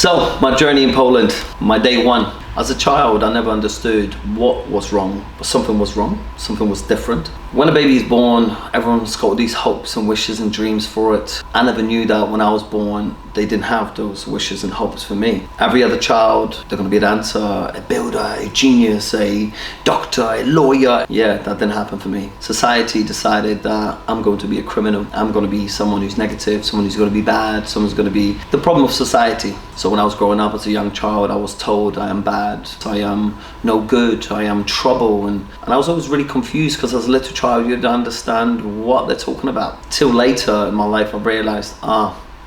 So, my journey in Poland, my day one. As a child, I never understood what was wrong, but something was wrong, something was different. When a baby is born, everyone's got these hopes and wishes and dreams for it. I never knew that when I was born, they didn't have those wishes and hopes for me. Every other child, they're gonna be a dancer, a builder, a genius, a doctor, a lawyer. Yeah, that didn't happen for me. Society decided that I'm going to be a criminal. I'm gonna be someone who's negative, someone who's gonna be bad, someone's gonna be the problem of society. So when I was growing up as a young child, I was told I am bad, I am no good, I am trouble, and I was always really confused because as a little child you don't understand what they're talking about. Till later in my life I realized,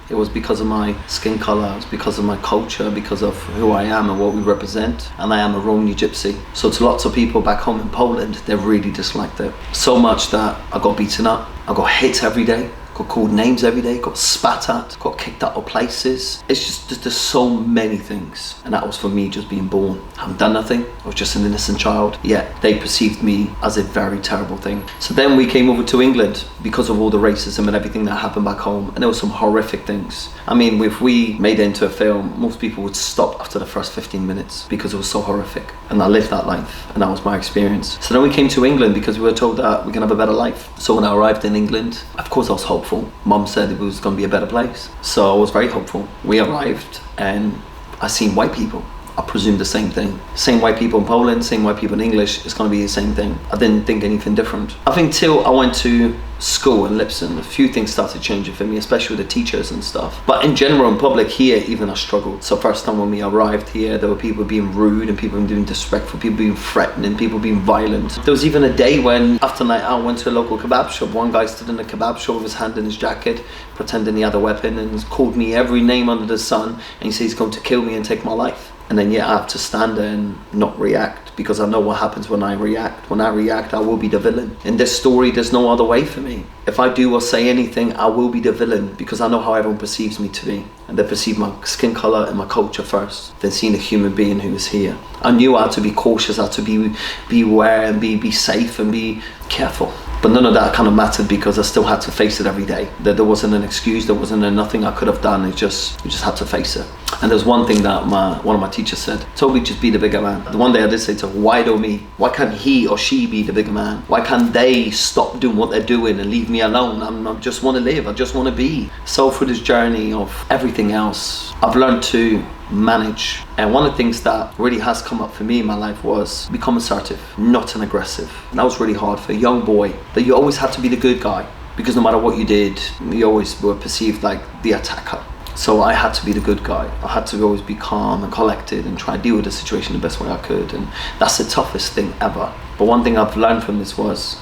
it was because of my skin color, it was because of my culture, because of who I am and what we represent, and I am a Romani gypsy. So to lots of people back home in Poland, they really disliked it. So much that I got beaten up, I got hit every day, got called names every day, got spat at, got kicked out of places. It's just, there's so many things. And that was for me just being born. I haven't done nothing, I was just an innocent child. Yet they perceived me as a very terrible thing. So then we came over to England because of all the racism and everything that happened back home. And there were some horrific things. I mean, if we made it into a film, most people would stop after the first 15 minutes because it was so horrific. And I lived that life, and that was my experience. So then we came to England because we were told that we can have a better life. So when I arrived in England, of course I was hopeful. Mum said it was going to be a better place. So I was very hopeful. We arrived and I seen white people. I presumed the same thing. Same white people in Poland, same white people in English, it's going to be the same thing. I didn't think anything different. I think till I went to school in Lipson, a few things started changing for me, especially with the teachers and stuff. But in general, in public here, even I struggled. So first time when we arrived here, there were people being rude and people being disrespectful, people being threatening, people being violent. There was even a day when, after night out, I went to a local kebab shop. One guy stood in the kebab shop with his hand in his jacket, pretending he had a weapon, and called me every name under the sun, and he said he's going to kill me and take my life. And then I have to stand there and not react because I know what happens when I react. When I react, I will be the villain. In this story, there's no other way for me. If I do or say anything, I will be the villain because I know how everyone perceives me to be. And they perceive my skin color and my culture first, then seeing a human being who is here. I knew I had to be cautious, I had to be aware and be safe and be careful. But none of that kind of mattered because I still had to face it every day. There wasn't an excuse, there wasn't nothing I could have done. You just had to face it. And there's one thing that one of my teachers said, Toby, just be the bigger man. The one day I did say to her, why don't me? Why can't he or she be the bigger man? Why can't they stop doing what they're doing and leave me alone? I just want to live, I just want to be. So through this journey of everything else, I've learned to manage. And one of the things that really has come up for me in my life was become assertive, not an aggressive. And that was really hard for a young boy, that you always had to be the good guy because no matter what you did, you always were perceived like the attacker. So I had to be the good guy. I had to always be calm and collected and try to deal with the situation the best way I could. And that's the toughest thing ever. But one thing I've learned from this was,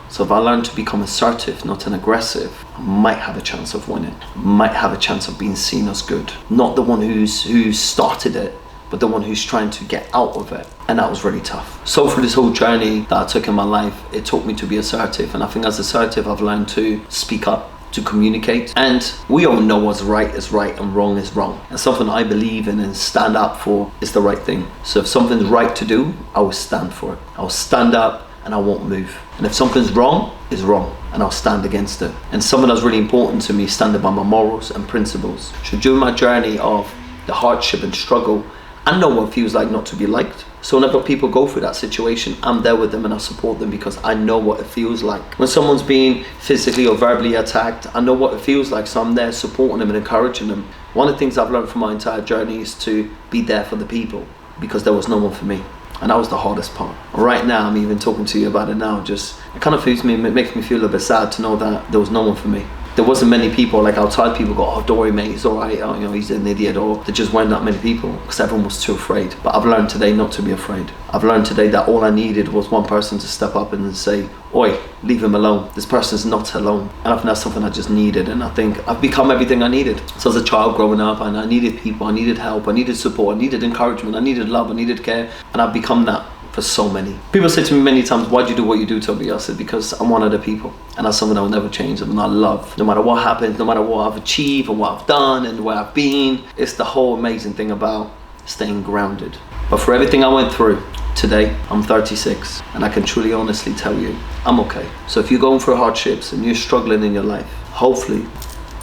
so if I learn to become assertive, not an aggressive, I might have a chance of winning. Might have a chance of being seen as good. Not the one who started it, but the one who's trying to get out of it. And that was really tough. So through this whole journey that I took in my life, it taught me to be assertive. And I think as assertive, I've learned to speak up, to communicate. And we all know what's right is right and wrong is wrong. And something I believe in and stand up for is the right thing. So if something's right to do, I will stand for it. I'll stand up and I won't move. And if something's wrong, it's wrong. And I'll stand against it. And something that's really important to me is standing by my morals and principles. So during my journey of the hardship and struggle, I know what it feels like not to be liked. So whenever people go through that situation, I'm there with them and I support them because I know what it feels like. When someone's being physically or verbally attacked, I know what it feels like, so I'm there supporting them and encouraging them. One of the things I've learned from my entire journey is to be there for the people because there was no one for me. And that was the hardest part. Right now, I'm even talking to you about it now, it kind of makes me feel a bit sad to know that there was no one for me. There wasn't many people, like outside people go, don't worry mate, he's alright, he's an idiot, or there just weren't that many people because everyone was too afraid. But I've learned today not to be afraid. I've learned today that all I needed was one person to step up and say, oi, leave him alone. This person's not alone. And I think that's something I just needed, and I think I've become everything I needed. So as a child growing up, and I needed people, I needed help, I needed support, I needed encouragement, I needed love, I needed care, and I've become that for so many. People say to me many times, why do you do what you do, Toby? I said, because I'm one of the people, and that's something I will never change, and I love. No matter what happens, no matter what I've achieved and what I've done and where I've been, it's the whole amazing thing about staying grounded. But for everything I went through, today I'm 36, and I can truly honestly tell you, I'm okay. So if you're going through hardships and you're struggling in your life, hopefully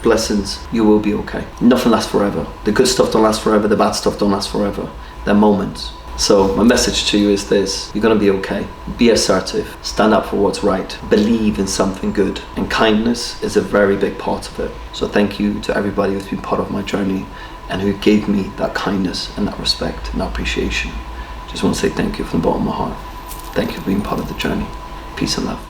blessings, you will be okay. Nothing lasts forever. The good stuff don't last forever, the bad stuff don't last forever. They're moments. So my message to you is this: you're gonna be okay. Be assertive, stand up for what's right, believe in something good, and kindness is a very big part of it. So thank you to everybody who's been part of my journey and who gave me that kindness and that respect and that appreciation. Just want to say thank you from the bottom of my heart. Thank you for being part of the journey. Peace and love.